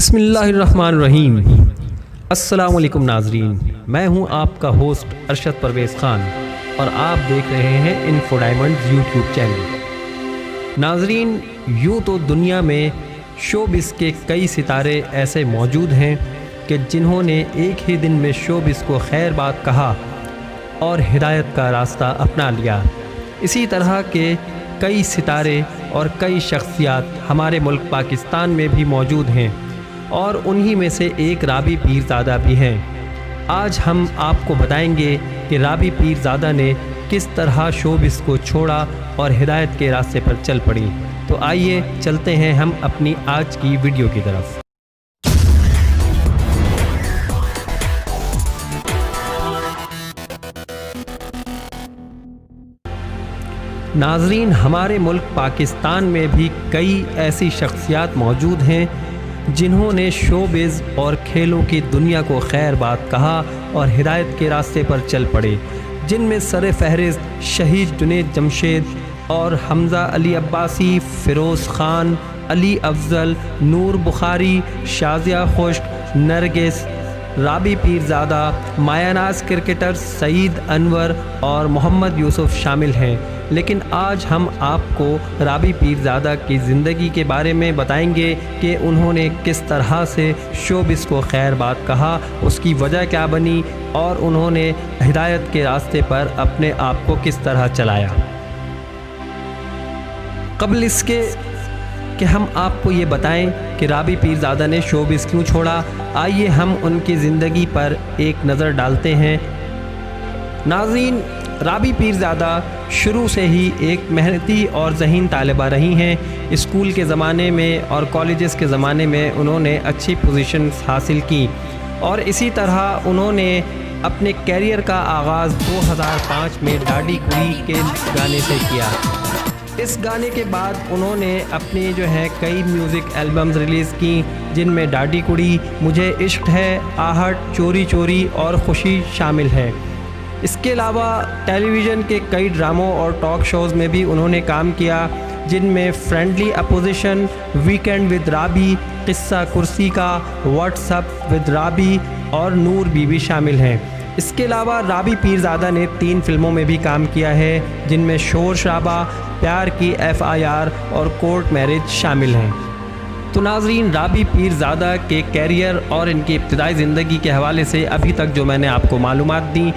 بسم اللہ الرحمن الرحیم۔ السلام علیکم ناظرین، میں ہوں آپ کا ہوسٹ ارشد پرویز خان اور آپ دیکھ رہے ہیں انفو ڈائمنڈز یوٹیوب چینل۔ ناظرین، یوں تو دنیا میں شوبز کے کئی ستارے ایسے موجود ہیں کہ جنہوں نے ایک ہی دن میں شوبز کو خیر بات کہا اور ہدایت کا راستہ اپنا لیا۔ اسی طرح کے کئی ستارے اور کئی شخصیات ہمارے ملک پاکستان میں بھی موجود ہیں اور انہی میں سے ایک رابی پیرزادہ بھی ہیں۔ آج ہم آپ کو بتائیں گے کہ رابی پیرزادہ نے کس طرح شوبز کو چھوڑا اور ہدایت کے راستے پر چل پڑی۔ تو آئیے چلتے ہیں ہم اپنی آج کی ویڈیو کی طرف۔ ناظرین، ہمارے ملک پاکستان میں بھی کئی ایسی شخصیات موجود ہیں جنہوں نے شوبز اور کھیلوں کی دنیا کو خیر بات کہا اور ہدایت کے راستے پر چل پڑے، جن میں سر فہرست شہید جنید جمشید اور حمزہ علی عباسی، فیروز خان، علی افضل، نور بخاری، شازیہ خشک، نرگس، رابی پیرزادہ، مایہ ناز کرکٹر سعید انور اور محمد یوسف شامل ہیں۔ لیکن آج ہم آپ کو رابی پیرزادہ کی زندگی کے بارے میں بتائیں گے کہ انہوں نے کس طرح سے شوبز کو خیر بات کہا، اس کی وجہ کیا بنی اور انہوں نے ہدایت کے راستے پر اپنے آپ کو کس طرح چلایا۔ قبل اس کے کہ ہم آپ کو یہ بتائیں کہ رابی پیرزادہ نے شوبز کیوں چھوڑا، آئیے ہم ان کی زندگی پر ایک نظر ڈالتے ہیں۔ ناظرین، رابی پیرزادہ شروع سے ہی ایک محنتی اور ذہین طالبہ رہی ہیں۔ اسکول کے زمانے میں اور کالجز کے زمانے میں انہوں نے اچھی پوزیشنز حاصل کی اور اسی طرح انہوں نے اپنے کیریئر کا آغاز 2005 میں ڈاڈی کوڑی کے گانے سے کیا۔ اس گانے کے بعد انہوں نے اپنی کئی میوزک البمز ریلیز کی، جن میں ڈاڈی کوڑی، مجھے عشق ہے، آہٹ، چوری چوری اور خوشی شامل ہے۔ اس کے علاوہ ٹیلی ویژن کے کئی ڈراموں اور ٹاک شوز میں بھی انہوں نے کام کیا، جن میں فرینڈلی اپوزیشن، ویکینڈ ود رابی، قصہ کرسی کا، واٹس اپ ود رابی اور نور بی بی شامل ہیں۔ اس کے علاوہ رابی پیرزادہ نے 3 فلموں میں بھی کام کیا ہے، جن میں شور شرابہ، پیار کی FIR اور کورٹ میرج شامل ہیں۔ تو ناظرین، رابی پیرزادہ کے کیریئر اور ان کی ابتدائی زندگی کے حوالے سے ابھی تک جو میں نے آپ کو معلومات دیں،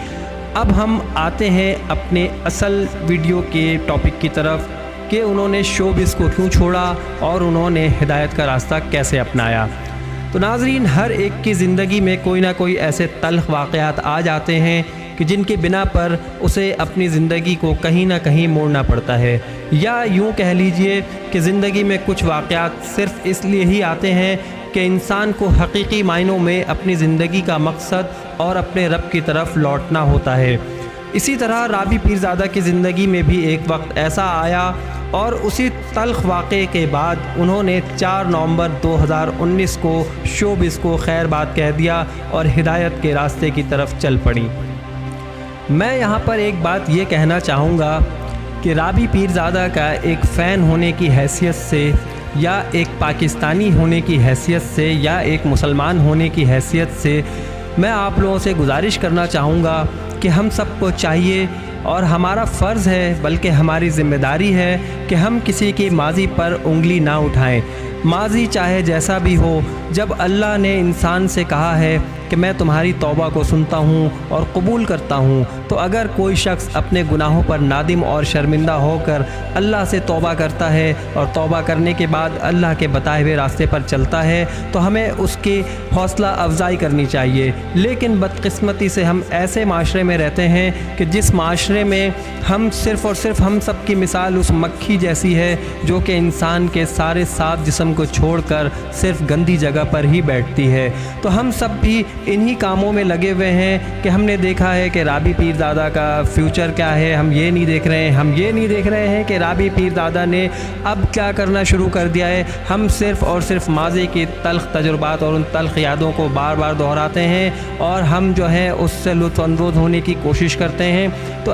اب ہم آتے ہیں اپنے اصل ویڈیو کے ٹاپک کی طرف کہ انہوں نے شوبز کو کیوں چھوڑا اور انہوں نے ہدایت کا راستہ کیسے اپنایا۔ تو ناظرین، ہر ایک کی زندگی میں کوئی نہ کوئی ایسے تلخ واقعات آ جاتے ہیں کہ جن کے بنا پر اسے اپنی زندگی کو کہیں نہ کہیں موڑنا پڑتا ہے، یا یوں کہہ لیجئے کہ زندگی میں کچھ واقعات صرف اس لیے ہی آتے ہیں کہ انسان کو حقیقی معنوں میں اپنی زندگی کا مقصد اور اپنے رب کی طرف لوٹنا ہوتا ہے۔ اسی طرح رابی پیرزادہ کی زندگی میں بھی ایک وقت ایسا آیا اور اسی تلخ واقعے کے بعد انہوں نے 4 نومبر 2019 کو شوبز کو خیر بات کہہ دیا اور ہدایت کے راستے کی طرف چل پڑی۔ میں یہاں پر ایک بات یہ کہنا چاہوں گا کہ رابی پیرزادہ کا ایک فین ہونے کی حیثیت سے، یا ایک پاکستانی ہونے کی حیثیت سے، یا ایک مسلمان ہونے کی حیثیت سے میں آپ لوگوں سے گزارش کرنا چاہوں گا کہ ہم سب کو چاہیے اور ہمارا فرض ہے، بلکہ ہماری ذمہ داری ہے کہ ہم کسی کی ماضی پر انگلی نہ اٹھائیں۔ ماضی چاہے جیسا بھی ہو، جب اللہ نے انسان سے کہا ہے کہ میں تمہاری توبہ کو سنتا ہوں اور قبول کرتا ہوں، تو اگر کوئی شخص اپنے گناہوں پر نادم اور شرمندہ ہو کر اللہ سے توبہ کرتا ہے اور توبہ کرنے کے بعد اللہ کے بتائے ہوئے راستے پر چلتا ہے، تو ہمیں اس کی حوصلہ افزائی کرنی چاہیے۔ لیکن بدقسمتی سے ہم ایسے معاشرے میں رہتے ہیں کہ جس معاشرے میں ہم صرف اور صرف ہم سب کی مثال اس مکھی جیسی ہے جو کہ انسان کے سارے صاف جسم کو چھوڑ کر صرف گندی جگہ پر ہی بیٹھتی ہے۔ تو ہم سب بھی انہی کاموں میں لگے ہوئے ہیں کہ ہم نے دیکھا ہے کہ رابی پیرزادہ کا فیوچر کیا ہے، ہم یہ نہیں دیکھ رہے ہیں، ہم یہ نہیں دیکھ رہے ہیں کہ رابی پیرزادہ نے اب کیا کرنا شروع کر دیا ہے۔ ہم صرف اور صرف ماضی کی تلخ تجربات اور ان تلخ یادوں کو بار بار دہراتے ہیں اور ہم اس سے لطف اندوز ہونے کی کوشش کرتے ہیں۔ تو